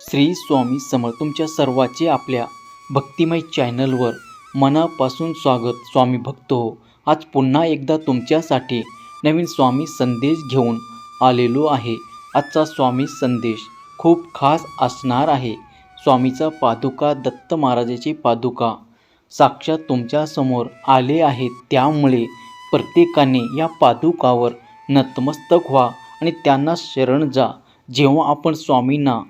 श्री स्वामी समर्थ तुमच्या सर्वांचे आपल्या भक्तिमय चॅनलवर मनापासून स्वागत. स्वामी भक्त हो, आज पुन्हा एकदा तुमच्यासाठी नवीन स्वामी संदेश घेऊन आलेलो आहे. आजचा स्वामी संदेश खूप खास असणार आहे. स्वामीचा पादुका, दत्त महाराजाची पादुका साक्षात तुमच्यासमोर आले आहेत. त्यामुळे प्रत्येकाने या पादुकावर नतमस्तक व्हा आणि त्यांना शरण जा. जेव्हा आपण स्वामींना,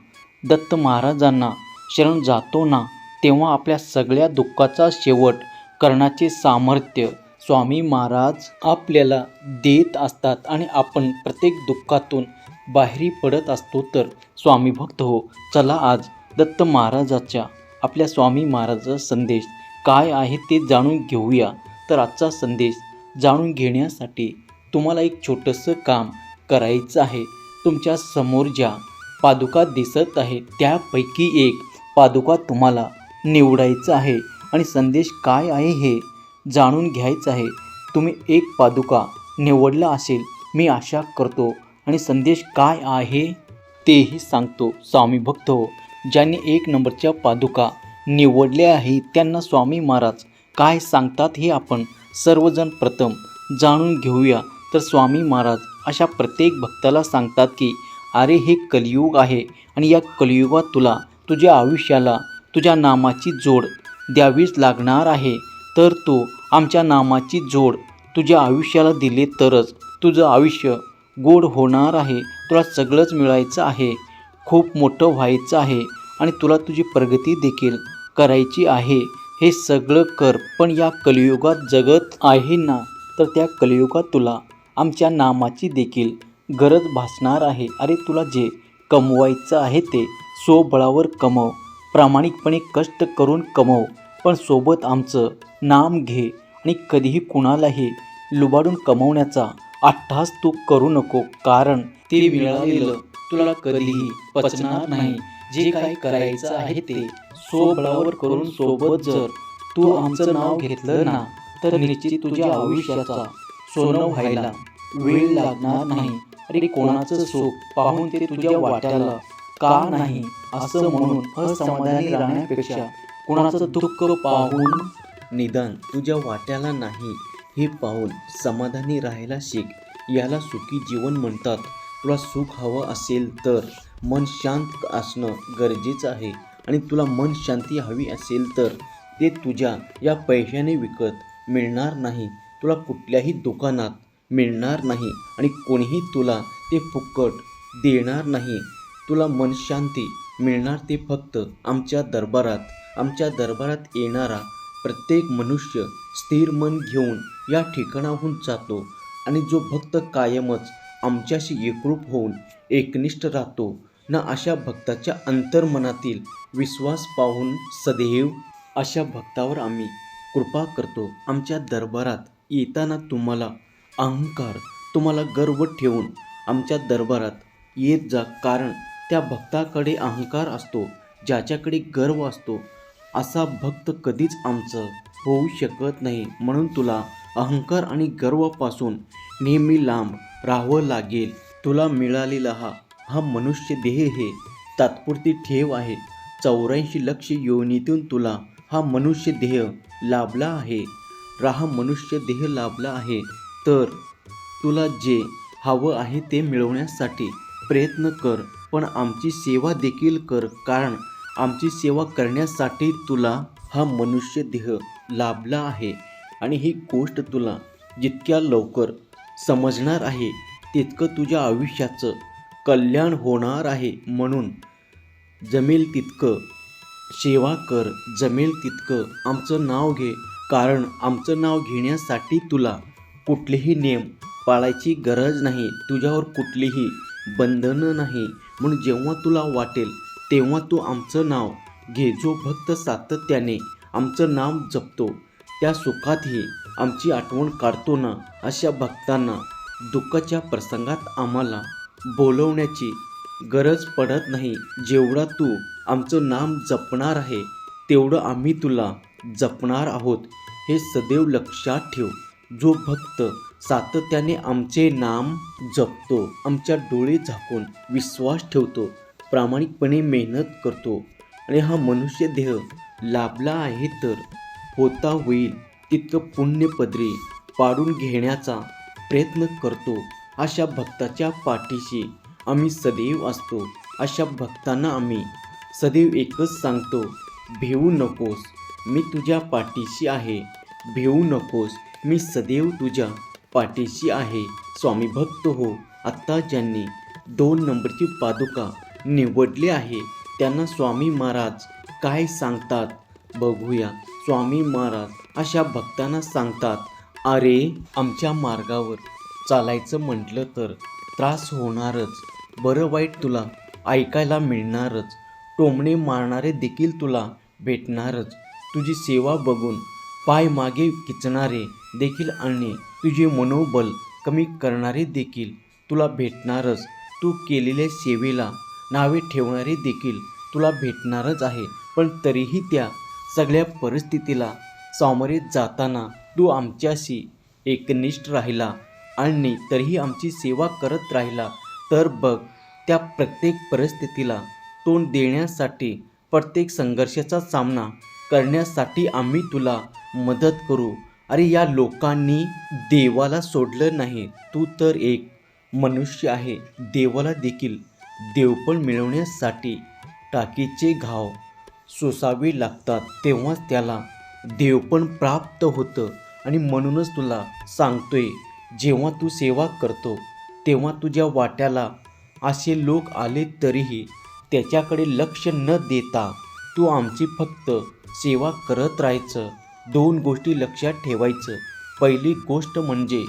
दत्त महाराजांना शरण जातो ना, तेव्हा आपल्या सगळ्या दुःखाचा शेवट करण्याचे सामर्थ्य स्वामी महाराज आपल्याला देत असतात आणि आपण प्रत्येक दुःखातून बाहेर पडत असतो. तर स्वामी भक्त हो, चला आज दत्त महाराजाच्या, आपल्या स्वामी महाराजाचा संदेश काय आहे ते जाणून घेऊया. तर आजचा संदेश जाणून घेण्यासाठी तुम्हाला एक छोटंसं काम करायचं आहे. तुमच्या समोर ज्या पादुका दिसत आहे त्यापैकी एक पादुका तुम्हाला निवडायचं आहे आणि संदेश काय आहे हे जाणून घ्यायचं आहे. तुम्ही एक पादुका निवडला असेल, मी आशा करतो, आणि संदेश काय आहे तेही सांगतो. स्वामी भक्त हो, ज्यांनी 1 नंबरच्या पादुका निवडल्या आहे त्यांना स्वामी महाराज काय सांगतात हे आपण सर्वजण प्रथम जाणून घेऊया. तर स्वामी महाराज अशा प्रत्येक भक्ताला सांगतात की अरे, हे कलियुग आहे आणि या कलियुगात तुला तुझ्या आयुष्याला तुझ्या नामाची जोड द्यावीच लागणार आहे. तर तू आमच्या नामाची जोड तुझ्या आयुष्याला दिले तरच तुझं आयुष्य गोड होणार आहे. तुला सगळंच मिळायचं आहे, खूप मोठं व्हायचं आहे आणि तुला तुझी प्रगती देखील करायची आहे. हे सगळं कर, पण या कलियुगात जगत आहे ना, तर त्या कलियुगात तुला आमच्या नामाची देखील गरज भासणार आहे. अरे, तुला जे कमवायचं आहे ते स्वबळावर कमव, प्रामाणिकपणे कष्ट करून कमव, पण सोबत आमचं नाम घे आणि कधीही कुणालाही लुबाडून कमवण्याचा अट्टहास तू करू नको, कारण ते मिळालेलं तुला कधीही पचणार नाही. जे काय करायचं आहे ते स्वबळावर करून सोबत जर तू आमचं नाव घेतलं ना, तर निश्चित तुझ्या आयुष्याचा सोनं व्हायला वेळ लागणार नाही. अरे, कोणाचं सुख पाहून ते तुझ्या वाट्याला का नाही असं म्हणून असमाधानी राहण्यापेक्षा कोणाचं दुःख पाहून निदान तुझ्या वाट्याला नाही हे पाहून समाधानी राहायला शिक. याला सुखी जीवन म्हणतात. तुला सुख हवं असेल तर मन शांत असणं गरजेचं आहे आणि तुला मन शांती हवी असेल तर ते तुझ्या या पैशाने विकत मिळणार नाही, तुला कुठल्याही दुकानात मिळणार नाही आणि कोणीही तुला ते फुकट देणार नाही. तुला मन शांती मिळणार ते फक्त आमच्या दरबारात. आमच्या दरबारात येणारा प्रत्येक मनुष्य स्थिर मन घेऊन या ठिकाणाहून जातो आणि जो भक्त कायमच आमच्याशी एकरूप होऊन एकनिष्ठ राहतो ना, अशा भक्ताच्या अंतर्मनातील विश्वास पाहून सदैव अशा भक्तावर आम्ही कृपा करतो. आमच्या दरबारात येताना तुम्हाला अहंकार, तुम्हाला गर्व ठेवून आमच्या दरबारात येत जा, कारण त्या भक्ताकडे अहंकार असतो, ज्याच्याकडे गर्व असतो असा भक्त कधीच आमचं होऊ शकत नाही. म्हणून तुला अहंकार आणि गर्वापासून नेहमी लांब राहावं लागेल. तुला मिळालेला हा मनुष्य देह हे तात्पुरती ठेव आहे. 84 लक्ष योनीतून तुला हा मनुष्य देह लाभला आहे. हा मनुष्य देह लाभला आहे तर तुला जे हवं आहे ते मिळवण्यासाठी प्रयत्न कर, पण आमची सेवा देखील कर, कारण आमची सेवा करण्यासाठी तुला हा मनुष्य देह लाभला आहे. आणि ही गोष्ट तुला जितक्या लवकर समजणार आहे तितकं तुझ्या आयुष्याचं कल्याण होणार आहे. म्हणून जमेल तितकं सेवा कर, जमेल तितकं आमचं नाव घे, कारण आमचं नाव घेण्यासाठी तुला कुठलेही नियम पाळायची गरज नाही, तुझ्यावर कुठलीही बंधनं नाही. म्हणून जेव्हा तुला वाटेल तेव्हा तू आमचं नाव घे. जो भक्त सातत्याने आमचं नाम जपतो, त्या सुखातही आमची आठवण काढतो ना, अशा भक्तांना दुःखाच्या प्रसंगात आम्हाला बोलवण्याची गरज पडत नाही. जेवढा तू आमचं नाम जपणार आहे तेवढं आम्ही तुला जपणार आहोत, हे सदैव लक्षात ठेव. जो भक्त सातत्याने आमचे नाम जपतो, आमच्या डोळे झाकून विश्वास ठेवतो, प्रामाणिकपणे मेहनत करतो आणि हा मनुष्य देह लाभला आहे तर होता होईल तितकं पुण्य पदरी पाडून घेण्याचा प्रयत्न करतो. अशा भक्ताच्या पाठीशी आम्ही सदैव असतो. अशा भक्तांना आम्ही सदैव एकच सांगतो, भिवू नकोस, मी तुझ्या पाठीशी आहे. भिवू नकोस, मी सदैव तुझ्या पाठीशी आहे. स्वामी भक्त हो, आत्ता ज्यांनी 2 नंबरची पादुका निवडली आहे त्यांना स्वामी महाराज काय सांगतात बघूया. स्वामी महाराज अशा भक्तांना सांगतात, अरे आमच्या मार्गावर चालायचं म्हटलं तर त्रास होणारच, बरं वाईट तुला ऐकायला मिळणारच, टोमणे मारणारे देखील तुला भेटणारच, तुझी सेवा बघून पाय मागे खिचणारे देखील आणि तुझे मनोबल कमी करणारे देखील तुला भेटणारच, तू केलेल्या सेवेला नावे ठेवणारे देखील तुला भेटणारच आहे. पण तरीही त्या सगळ्या परिस्थितीला सामोरे जाताना तू आमच्याशी एकनिष्ठ राहिला आणि तरीही आमची सेवा करत राहिला तर बघ, त्या प्रत्येक परिस्थितीला तोंड देण्यासाठी, प्रत्येक संघर्षाचा सामना करण्यासाठी आम्ही तुला मदत करू. अरे या लोकांनी देवाला सोडलं नाही, तू तर एक मनुष्य आहे. देवाला देखील देवपण मिळवण्यासाठी टाकीचे घाव सोसावे लागतात, तेव्हाच त्याला देवपण प्राप्त होतं. आणि म्हणूनच तुला सांगतोय, जेव्हा तू सेवा करतो तेव्हा तुझ्या वाट्याला असे लोक आले तरीही त्याच्याकडे लक्ष न देता तू आमची फक्त सेवा करत राहायचं. 2 गोष्टी लक्षात ठेवायचं. पहिली गोष्ट म्हणजे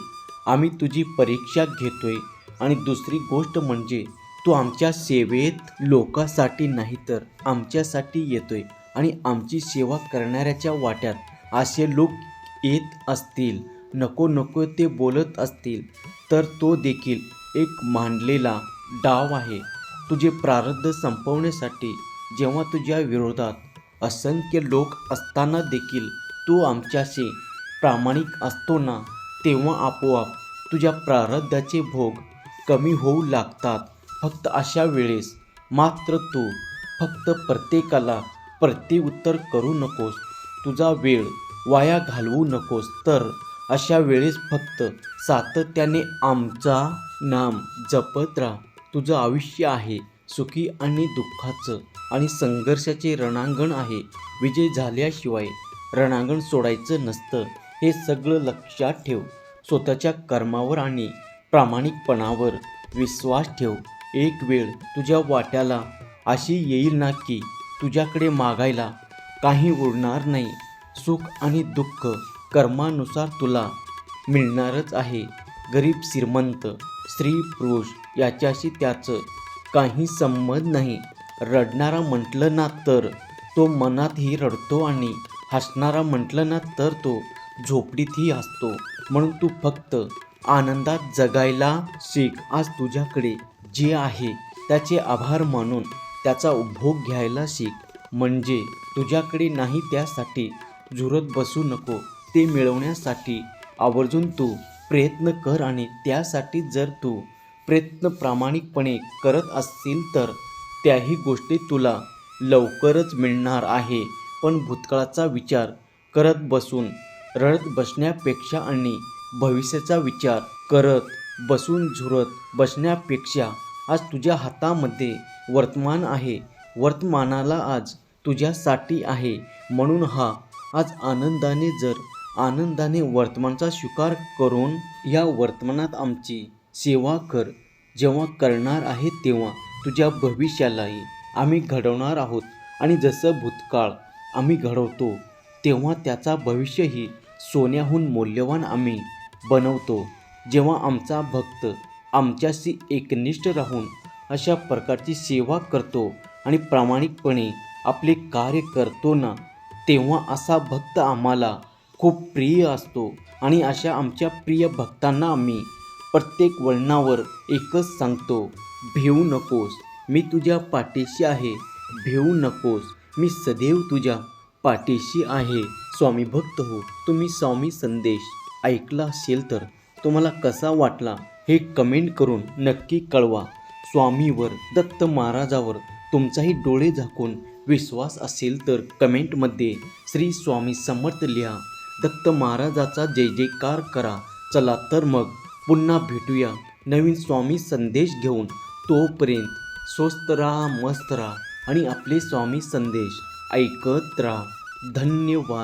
आम्ही तुझी परीक्षा घेतोय आणि दुसरी गोष्ट म्हणजे तू आमच्या सेवेत लोकांसाठी नाही तर आमच्यासाठी येतोय. आणि आमची सेवा करणाऱ्याच्या वाट्यात असे लोक येत असतील, नको नको ते बोलत असतील तर तो देखील एक मांडलेला डाव आहे. तुझे प्रारब्ध संपवण्यासाठी. जेव्हा तुझ्या विरोधात असंख्य लोक असताना देखील तू आमच्याशी प्रामाणिक असतो ना, तेव्हा आपोआप तुझ्या प्रारब्धाचे भोग कमी होऊ लागतात. फक्त अशा वेळेस मात्र तू फक्त प्रत्येकाला प्रत्युत्तर करू नकोस, तुझा वेळ वाया घालवू नकोस. तर अशा वेळेस फक्त सातत्याने आमचा नाम जपत राहा. तुझं आयुष्य आहे सुखी आणि दुःखाचं आणि संघर्षाचे रणांगण आहे. विजय झाल्याशिवाय रणांगण सोडायचं नसतं, हे सगळं लक्षात ठेव. स्वतःच्या कर्मावर आणि प्रामाणिकपणावर विश्वास ठेव. एक वेळ तुझ्या वाट्याला अशी येईल ना की तुझ्याकडे मागायला काही उरणार नाही. सुख आणि दुःख कर्मानुसार तुला मिळणारच आहे. गरीब श्रीमंत, स्त्री पुरुष याच्याशी त्याचं काही संबंध नाही. रडणारा म्हटलं ना तर तो मनातही रडतो आणि हसणारा म्हटलं ना तर तो झोपडीतही हसतो. म्हणून तू फक्त आनंदात जगायला शिक. आज तुझ्याकडे जे आहे त्याचे आभार मानून त्याचा उपभोग घ्यायला शिक. म्हणजे तुझ्याकडे नाही त्यासाठी झुरत बसू नको. ते मिळवण्यासाठी आवर्जून तू प्रयत्न कर आणि त्यासाठी जर तू प्रयत्न प्रामाणिकपणे करत असशील तर त्याही गोष्टी तुला लवकरच मिळणार आहे. पण भूतकाळाचा विचार करत बसून रडत बसण्यापेक्षा आणि भविष्याचा विचार करत बसून झुरत बसण्यापेक्षा आज तुझ्या हातामध्ये वर्तमान आहे. वर्तमानाला आज तुझ्यासाठी आहे. म्हणून आज आनंदाने वर्तमानाचा स्वीकार करून या वर्तमानात आमची सेवा कर. जेव्हा करणार आहे तेव्हा तुझ्या भविष्यालाही आम्ही घडवणार आहोत आणि जसं भूतकाळ आम्ही घडवतो तेव्हा त्याचा भविष्यही सोन्याहून मौल्यवान आम्ही बनवतो. जेव्हा आमचा भक्त आमच्याशी एकनिष्ठ राहून अशा प्रकारची सेवा करतो आणि प्रामाणिकपणे आपले कार्य करतो ना, तेव्हा असा भक्त आम्हाला खूप प्रिय असतो. आणि अशा आमच्या प्रिय भक्तांना आम्ही प्रत्येक वळणावर एकच सांगतो, भिवू नकोस, मी तुझ्या पाठीशी आहे. भिवू नकोस, मी सदैव तुझ्या पाठीशी आहे. स्वामी भक्त हो, तुम्ही स्वामी संदेश ऐकला असेल तर तुम्हाला कसा वाटला हे कमेंट करून नक्की कळवा. स्वामीवर दत्त महाराजावर तुमचाही डोळे झाकून विश्वास असेल तर कमेंटमध्ये श्री स्वामी समर्थ लिहा. दत्त महाराजाचा जय जयकार करा. चला तर मग पुन्हा भेटूया नवीन स्वामी संदेश घेऊन. तोपर्यंत स्वस्त राहा, मस्त राहा आणि आपले स्वामी संदेश ऐकत राहा. धन्यवाद.